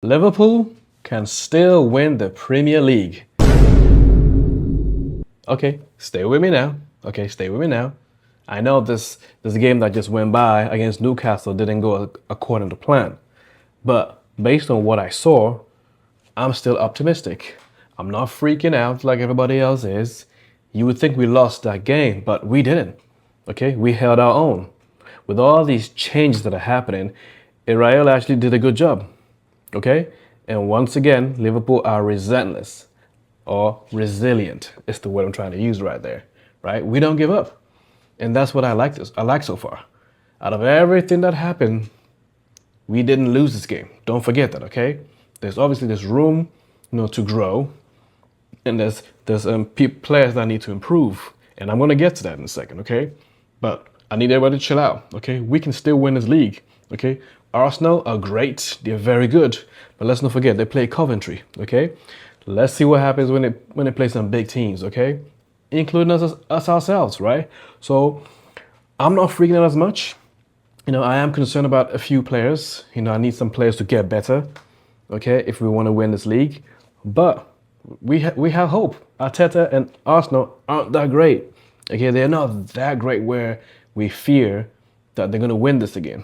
Liverpool can still win the Premier League. Okay, stay with me now. Okay, stay with me now. I know this game that just went by against Newcastle didn't go according to plan, but based on what I saw, I'm still optimistic. I'm not freaking out like everybody else is. You would think we lost that game, but we didn't. Okay, we held our own. With all these changes that are happening, Iraola actually did a good job. Okay, and once again, Liverpool are relentless or resilient. Is the word I'm trying to use right there. Right? We don't give up, and that's what I like. I like so far. Out of everything that happened, we didn't lose this game. Don't forget that. Okay, there's room, to grow, and there's players that need to improve, and I'm gonna get to that in a second. Okay, but I need everybody to chill out. Okay, we can still win this league. Okay, Arsenal are great. They're very good, but let's not forget they play Coventry. Okay, let's see what happens when they play some big teams. Okay, including us ourselves, right? So I'm not freaking out as much. I am concerned about a few players. I need some players to get better. Okay, if we want to win this league, but we have hope. Arteta and Arsenal aren't that great. Okay, they're not that great where we fear that they're gonna win this again.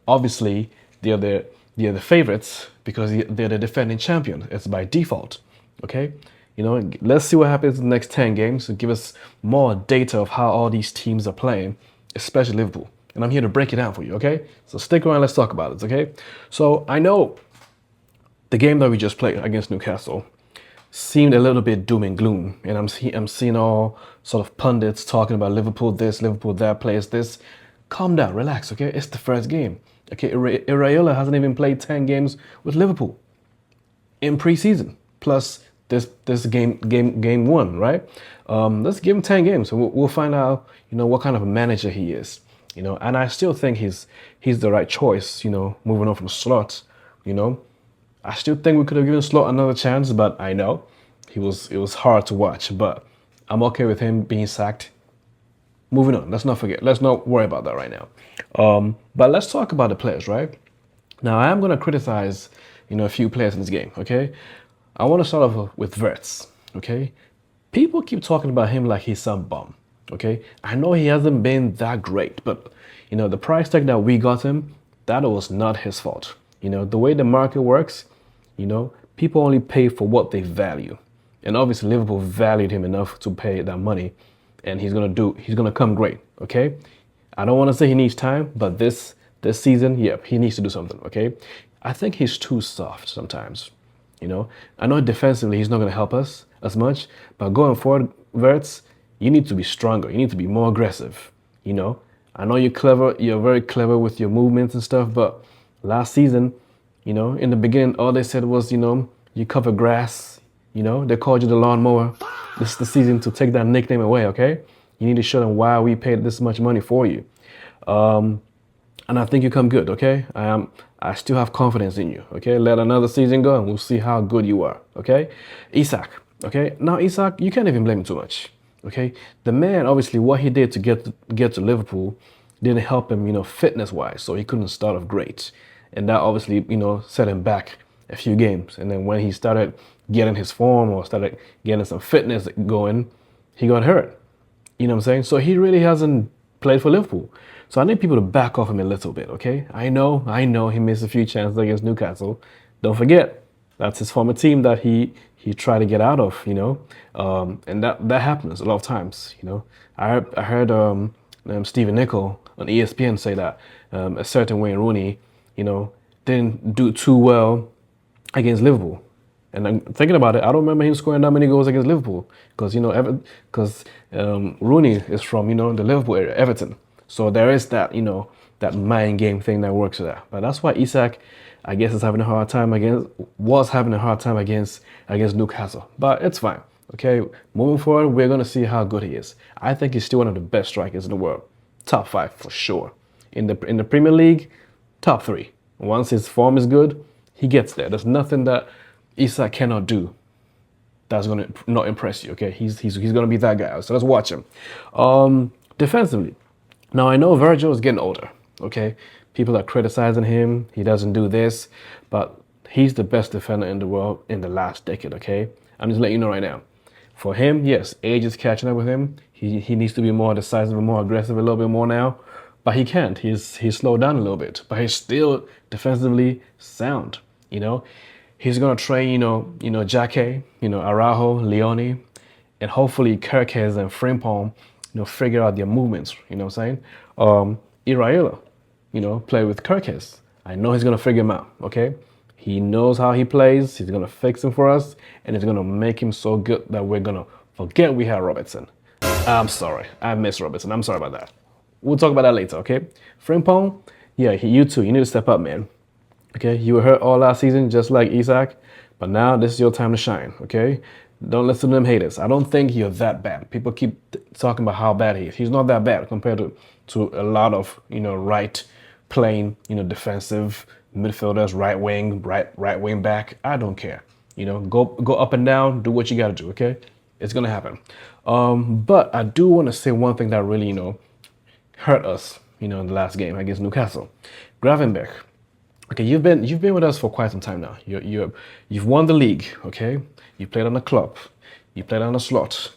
Obviously they're the favorites because they're the defending champion. It's by default. Okay, let's see what happens in the next 10 games to give us more data of how all these teams are playing, especially Liverpool. And I'm here to break it down for you. Okay, so stick around. Let's talk about it. Okay, so I know the game that we just played against Newcastle seemed a little bit doom and gloom, and I'm seeing all sort of pundits talking about Liverpool this, Liverpool that, players this. Calm down, relax, okay? It's the first game. Okay, Iraola hasn't even played 10 games with Liverpool in preseason. Plus this game one, right? Let's give him 10 games, and we'll find out, what kind of a manager he is. And I still think he's the right choice. Moving on from Slot, I still think we could have given Slot another chance, but I know it was hard to watch. But I'm okay with him being sacked. Moving on. Let's not worry about that right now. But let's talk about the players, right? Now I am gonna criticize, a few players in this game. Okay, I want to start off with Wirtz. Okay, people keep talking about him like he's some bum. Okay, I know he hasn't been that great, but the price tag that we got him, that was not his fault. The way the market works, people only pay for what they value. And obviously Liverpool valued him enough to pay that money, and he's gonna come great. Okay? I don't want to say he needs time, but this season, yep, he needs to do something. Okay? I think he's too soft sometimes. I know defensively he's not gonna help us as much, but going forward, Wirtz, you need to be stronger. You need to be more aggressive. I know you're clever, you're very clever with your movements and stuff, but last season, in the beginning, all they said was, you cover grass, they called you the lawnmower. This is the season to take that nickname away, okay? You need to show them why we paid this much money for you. And I think you come good, okay? I still have confidence in you, okay? Let another season go and we'll see how good you are, okay? Isak, okay? Now, Isak, you can't even blame him too much, okay? The man, obviously, what he did to get to Liverpool didn't help him, fitness-wise, so he couldn't start off great. And that obviously, set him back a few games. And then when he started getting his form or started getting some fitness going, he got hurt. You know what I'm saying? So he really hasn't played for Liverpool. So I need people to back off him a little bit, okay? I know he missed a few chances against Newcastle. Don't forget, that's his former team that he tried to get out of, and that happens a lot of times, I heard Stephen Nicol on ESPN say that a certain Wayne Rooney, didn't do too well against Liverpool. And I'm thinking about it, I don't remember him scoring that many goals against Liverpool because Rooney is from the Liverpool area, Everton. So there is that that mind game thing that works there. But that's why Isak, I guess, was having a hard time against Newcastle. But it's fine. Okay, moving forward, we're gonna see how good he is. I think he's still one of the best strikers in the world, top 5 for sure. In the Premier League, top 3. Once his form is good, he gets there. There's nothing that Isak cannot do that's going to not impress you, okay? He's going to be that guy. So let's watch him. Defensively, now I know Virgil is getting older, okay? People are criticizing him. He doesn't do this, but He's the best defender in the world in the last decade, okay? I'm just letting you know right now. For him, yes, age is catching up with him. He needs to be more decisive and more aggressive a little bit more now. But he can't. He's slowed down a little bit. But he's still defensively sound. You know, he's gonna train. Jake. Araujo, Leone, and hopefully Kirkes and Frimpong. Figure out their movements. You know what I'm saying? Iraola, play with Kirkes. I know he's gonna figure him out. Okay. He knows how he plays. He's gonna fix him for us, and it's gonna make him so good that we're gonna forget we had Robertson. I'm sorry, I miss Robertson. I'm sorry about that. We'll talk about that later, okay? Frimpong, yeah, you too. You need to step up, man. Okay, you were hurt all last season, just like Isak, but now this is your time to shine. Okay, don't listen to them haters. I don't think you're that bad. People keep talking about how bad he is. He's not that bad compared to a lot of right playing defensive midfielders, right wing back. I don't care. Go up and down, do what you got to do. Okay, it's gonna happen. But I do want to say one thing that really hurt us. In the last game against Newcastle, Gravenberch. Okay, you've been with us for quite some time now. You've won the league. Okay, you played on the club, you played on the slot.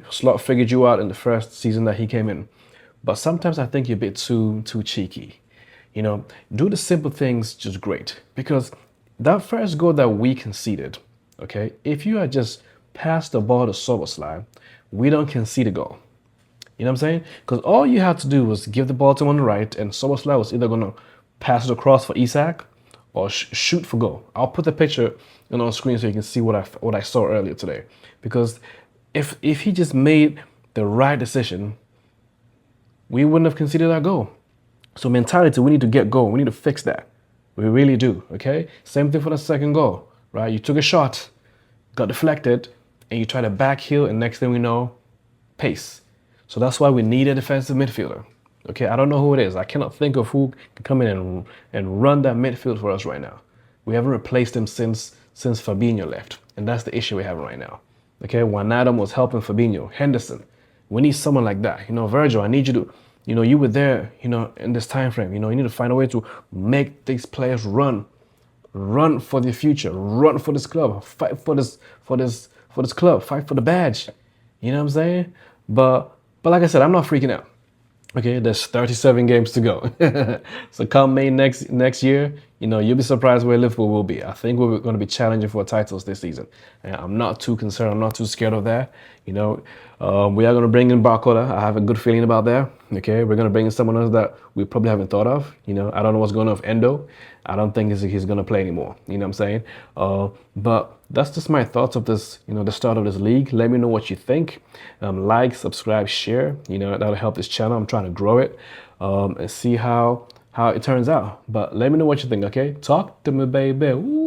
Slot figured you out in the first season that he came in. But sometimes I think you're a bit too cheeky. Do the simple things just great. Because that first goal that we conceded, okay, if you had just passed the ball to Soboslai, we don't concede a goal. You know what I'm saying? Because all you had to do was give the ball to him on the right, and Soboslai was either going to pass it across for Isak or shoot for goal. I'll put the picture on screen so you can see what I saw earlier today. Because if he just made the right decision, we wouldn't have conceded our goal. So mentality, we need to get goal. We need to fix that. We really do, okay? Same thing for the second goal, right? You took a shot, got deflected, and you try to back heel, and next thing we know, pace. So that's why we need a defensive midfielder. Okay, I don't know who it is. I cannot think of who can come in and run that midfield for us right now. We haven't replaced him since Fabinho left, and that's the issue we have right now. Okay, Wijnaldum was helping Fabinho. Henderson, we need someone like that. Virgil, I need you to, you were there, in this time frame. You need to find a way to make these players run for the future, run for this club, fight for this club, fight for the badge. You know what I'm saying? But like I said, I'm not freaking out. Okay, there's 37 games to go. So come May next year, you'll be surprised where Liverpool will be. I think we're going to be challenging for titles this season. And I'm not too concerned. I'm not too scared of that. We are going to bring in Barcola. I have a good feeling about that. Okay, we're going to bring in someone else that we probably haven't thought of. I don't know what's going on with Endo. I don't think he's going to play anymore. You know what I'm saying? But that's just my thoughts of this, the start of this league. Let me know what you think. Like, subscribe, share. That'll help this channel. I'm trying to grow it and see how it turns out. But let me know what you think, okay? Talk to me, baby. Ooh.